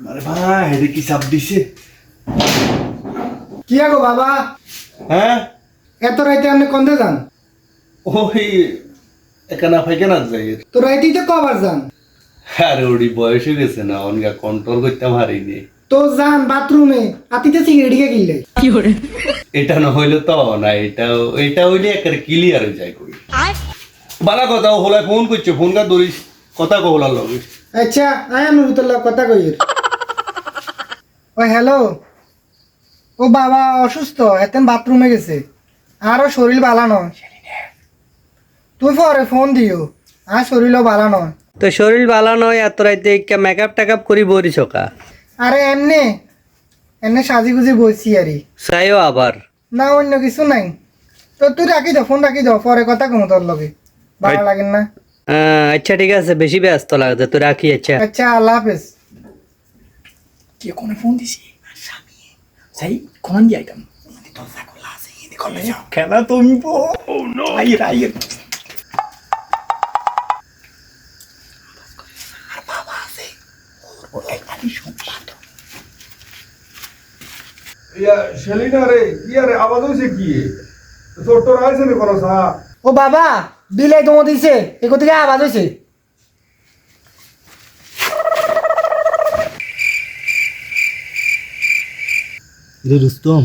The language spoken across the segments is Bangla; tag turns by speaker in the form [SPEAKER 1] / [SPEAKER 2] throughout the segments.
[SPEAKER 1] আরে ভাই হেডে কি চাপ দিছে?
[SPEAKER 2] কি আগো বাবা,
[SPEAKER 1] হ্যাঁ
[SPEAKER 2] এত রাইতে আপনি কন্দে যান?
[SPEAKER 1] ওই একানা ফাইকানা যাই।
[SPEAKER 2] তো রাইতেই তো কবার যান?
[SPEAKER 1] আরে ওডি বয়স হয়ে গেছে না, অনগা কন্ট্রোল করতে পারিনি।
[SPEAKER 2] তো যান বাথরুমে, আতিতে সিগারেট কিনলে
[SPEAKER 1] এটা না হইলে তো না, এটা হইলে একেবারে ক্লিয়ার হয়ে যায় কই। বালা কথা হলাই ফোন করছে, ফোন কা ধরিস কথা কহলার লগে।
[SPEAKER 2] আচ্ছা আয় আমি উতলা কথা কইর। ও হ্যালো, ও বাবা অসুস্থ, এতেন বাথরুমে গেছে, আরো শরীর ভালো নয়। তুই পরে ফোন দিও, আর শরীরও ভালো নয়।
[SPEAKER 3] তো শরীর ভালো নয়, এত রাইতে মেকআপ টেকআপ করি বরি সকা।
[SPEAKER 2] আরে এমনি এমনি সাজি গুজি বসছি আরে।
[SPEAKER 3] চাইও আবার
[SPEAKER 2] না অন্য কিছু নাই। তো তুই রাখি দাও, ফোন রাখি দাও, পরে কথা কম তোর লগে, ভালো লাগে না।
[SPEAKER 3] আচ্ছা ঠিক আছে, বেশি ব্যস্ত লাগছে তো রাখি। আচ্ছা
[SPEAKER 2] আচ্ছা আল্লাহ হাফেজ।
[SPEAKER 4] কে কোনে ফোন দিছি? স্বামী যাই কোন দি আইতাম দরজা খোলা আছে, এদি খোলা যাও খেলা তুমি পো। ও নো আই রাই আর বাবা আছে ও একবারই সম্পাদ।
[SPEAKER 5] ইয়া শেলিনা রে, কি আরে আওয়াজ হইছে কি? তোর তোর আইছে নি কোন সা?
[SPEAKER 2] ও বাবা বিলাই দমো দিছে, এগো থেকে আওয়াজ হইছে।
[SPEAKER 6] রে রুস্তম,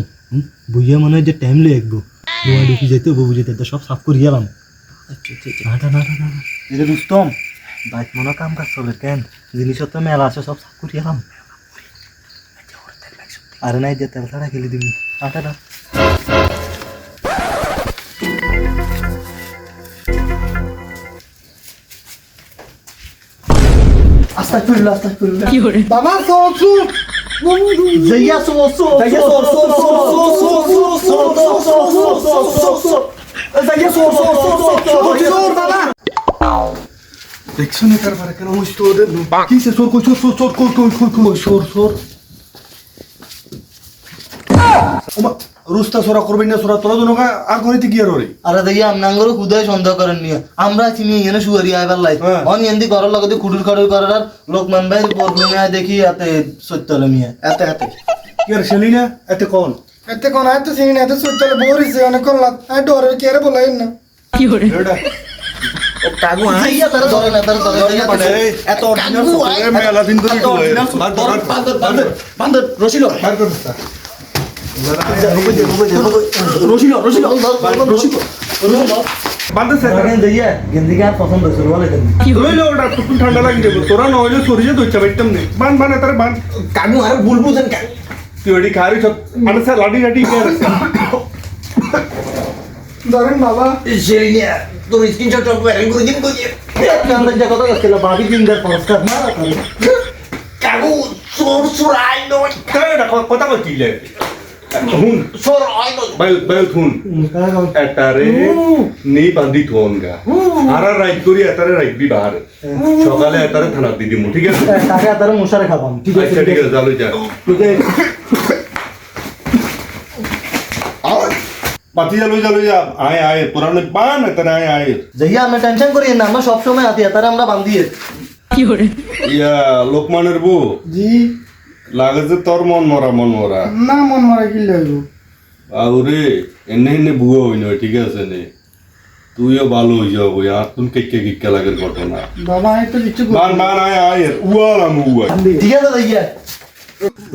[SPEAKER 6] বুঝিয়া মনে হয় যে টাইম লেগে একবো তোমার ঢুকি যেতে বুঝিতে তো সব সাফ করি গেলাম। রে রুস্তম, বাইক মনে কাম কাজ চলে কেন, জিনিসপত্র মেলা আছে সব সাফ করি গেলাম। আরে নাই যে তেল ছাড়া খেলে দিবি। আটাটা আস্তাগফিরুল্লাহ আস্তাগফিরুল্লাহ।
[SPEAKER 2] বাবা সর সর
[SPEAKER 6] জাইয়া সো সো জাইয়া সো সো সো সো সো সো জাইয়া সো সো সো সো
[SPEAKER 2] বাবা।
[SPEAKER 5] দেখছো না কারবার কেন হইছে তোদের? কি সে সোর কই সোর সোর কই কই কই কই সোর সোর। ওমা রুস্তা সোরা করবেন না, সোরা তোরা জনকা আর করিতে কি আর রে?
[SPEAKER 6] আরে দেখিয়া আমনাঙ্গরও খুদাই সন্দেহ করেন নিয়ে আমরা চিনি এনে শুয়ারি আইবার লাই অন এন্দি করার লগতে খুডুর খড়ুর করার আর লোকমান ভাই পরফিউমে দেখি এতে সত্যলে মিয়া এতে এতে
[SPEAKER 5] কি আর শেলিনা এতে কোন?
[SPEAKER 2] এতে কোন আয় তো চিনি না, এত সুতলে বরিছে অনেকক্ষণ লাগ, আর ডরে কে রে বলাই না।
[SPEAKER 5] এডা
[SPEAKER 6] কাগু আইয়া তার ধরে না তার ধরে
[SPEAKER 5] এত অর্ডিনাল সোরে মেলা দিন ধরে কই বান্দর
[SPEAKER 6] বান্দর রশিলো
[SPEAKER 5] বার করছ।
[SPEAKER 6] রশিলো রশিলো রশিলো
[SPEAKER 5] বান্দর স্যার
[SPEAKER 6] দেখেন দেইয়া গেন্দি কা পছন্দ শুরু বলে দেন
[SPEAKER 5] লইলো ওটা খুব ঠান্ডা লাগি যাবে, তোরা নইলে সরিয়ে দইছা বাইতাম নে। বান বান এতারে বান
[SPEAKER 6] কাগু আর বুলবুদেন কা
[SPEAKER 5] তুই ওডি খারি সব মানে স্যার লাডি লাডি কে আছে?
[SPEAKER 2] ধরেন বাবা।
[SPEAKER 6] জেলিয়া তোর স্ক্রিনশট টপ করে করে দিন কই কান্দা যা কথা কইলা বাবি দিনদার পরস্কার না কাগু সোর সোর আই নো
[SPEAKER 5] এটা কথা কই কিলে হুন
[SPEAKER 6] সোর আই নো
[SPEAKER 5] বাইল বাইল হুন এটারে নি বান্ধি থোনগা আর রাইট করি এটারে রাইট বি বাহার সকালে এটারে থানা দিদি মু, ঠিক আছে?
[SPEAKER 6] টাকা তার মশারে খাবাম ঠিক আছে
[SPEAKER 5] আচ্ছা ঠিক আছে চালু যা বাতি চালু চালু যা আয় আয় পুরানো বান এটারে আয় আয়।
[SPEAKER 6] যাইয়া আমরা টেনশন করি না, আমরা সব সময় আতি তার আমরা বান্ধিয়ে
[SPEAKER 5] ইয়া লোকমানের বউ
[SPEAKER 2] জি
[SPEAKER 5] লাগে যে তোর মন মরা
[SPEAKER 2] না, মন মারা কি লাগবো?
[SPEAKER 5] আরে এনে এনে বুয়া হই না, ঠিক আছে নে তুইও ভালো হয়ে যাবো আর তুমি কেকে কিকে লাগের ঘটনা।
[SPEAKER 2] বাবা আমি তো কিছু
[SPEAKER 5] বান বান আয় আয় উয়ালাম উয়া
[SPEAKER 6] ঠিক আছে যাইয়া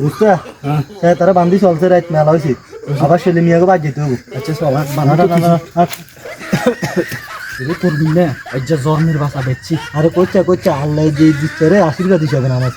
[SPEAKER 6] রুস্তা হ্যাঁ তারা বান্ধি চলছে রাত মেলা হয়েছে আবার ছেলে মেয়েকে বাদ যেতে হবে। আচ্ছা চল বানাটা করবি না এই যে জন্মের বাসা বেচছি আরে কইছা কইছা আল্লাহ যে দিচ্ছে রে আশীর্বাদ হিসাবে না আমার